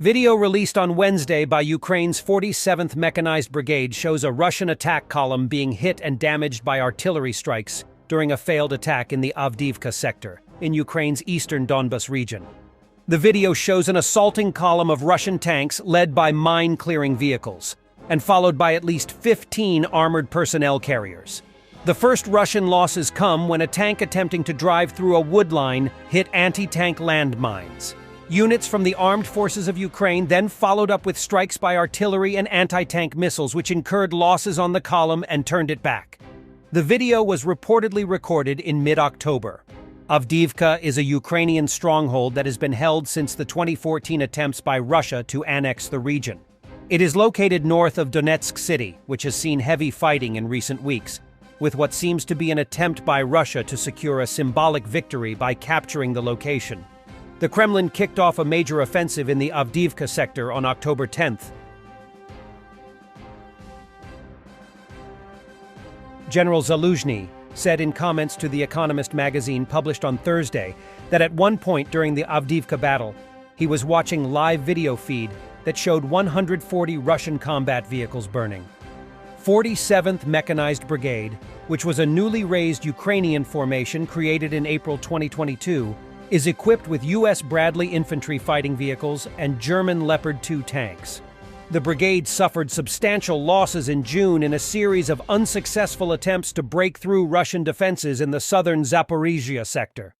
Video released on Wednesday by Ukraine's 47th Mechanized Brigade shows a Russian attack column being hit and damaged by artillery strikes during a failed attack in the Avdiivka sector, in Ukraine's eastern Donbas region. The video shows an assaulting column of Russian tanks led by mine-clearing vehicles, and followed by at least 15 armored personnel carriers. The first Russian losses come when a tank attempting to drive through a wood line hit anti-tank landmines. Units from the armed forces of Ukraine then followed up with strikes by artillery and anti-tank missiles, which incurred losses on the column and turned it back. The video was reportedly recorded in mid-October. Avdiivka is a Ukrainian stronghold that has been held since the 2014 attempts by Russia to annex the region. It is located north of Donetsk city, which has seen heavy fighting in recent weeks, with what seems to be an attempt by Russia to secure a symbolic victory by capturing the location. The Kremlin kicked off a major offensive in the Avdiivka sector on October 10th. General Zaluzhny said in comments to The Economist magazine published on Thursday that at one point during the Avdiivka battle, he was watching live video feed that showed 140 Russian combat vehicles burning. 47th Mechanized Brigade, which was a newly raised Ukrainian formation created in April 2022, is equipped with U.S. Bradley infantry fighting vehicles and German Leopard 2 tanks. The brigade suffered substantial losses in June in a series of unsuccessful attempts to break through Russian defenses in the southern Zaporizhia sector.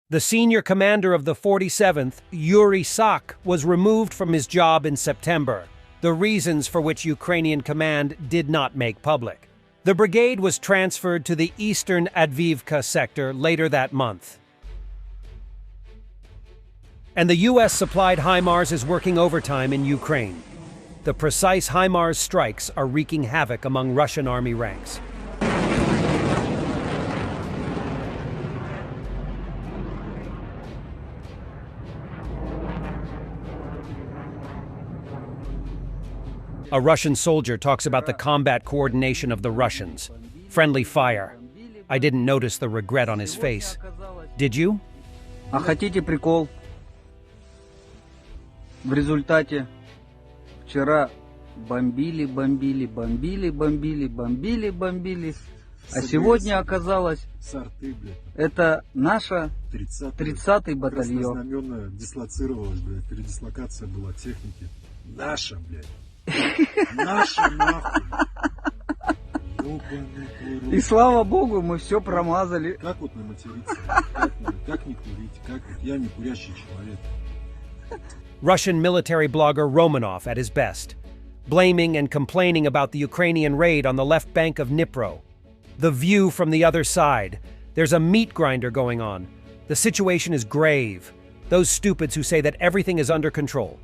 The senior commander of the 47th, Yuri Sak, was removed from his job in September, the reasons for which Ukrainian command did not make public. The brigade was transferred to the eastern Avdiivka sector later that month. And the U.S.-supplied HIMARS is working overtime in Ukraine. The precise HIMARS strikes are wreaking havoc among Russian army ranks. A Russian soldier talks about the combat coordination of the Russians. Friendly fire. I didn't notice the regret on his face. Did you? А хотите прикол? В результате вчера бомбили, а сегодня оказалось, это наша 30-й батальон. Знамена дислоцировалась, блядь, передислокация была техники. Наша, блядь. Наша, нахуй. И слава богу, мы все промазали. Как вот не материться? Как не курить? Как вот я не курящий человек? Russian military blogger Romanov at his best, blaming and complaining about the Ukrainian raid on the left bank of Dnipro. The view from the other side. There's a meat grinder going on. The situation is grave. Those stupids who say that everything is under control.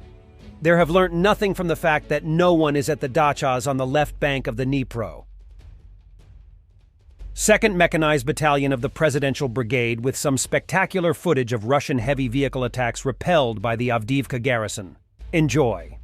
There have learnt nothing from the fact that no one is at the dachas on the left bank of the Dnipro. 2nd Mechanized Battalion of the Presidential Brigade with some spectacular footage of Russian heavy vehicle attacks repelled by the Avdiivka garrison. Enjoy.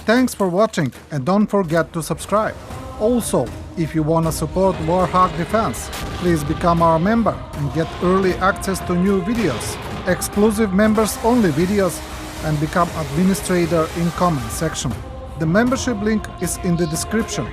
Thanks for watching and don't forget to subscribe. Also, if you wanna support Warthog Defense, please become our member and get early access to new videos, exclusive members-only videos, and become administrator in comment section. The membership link is in the description.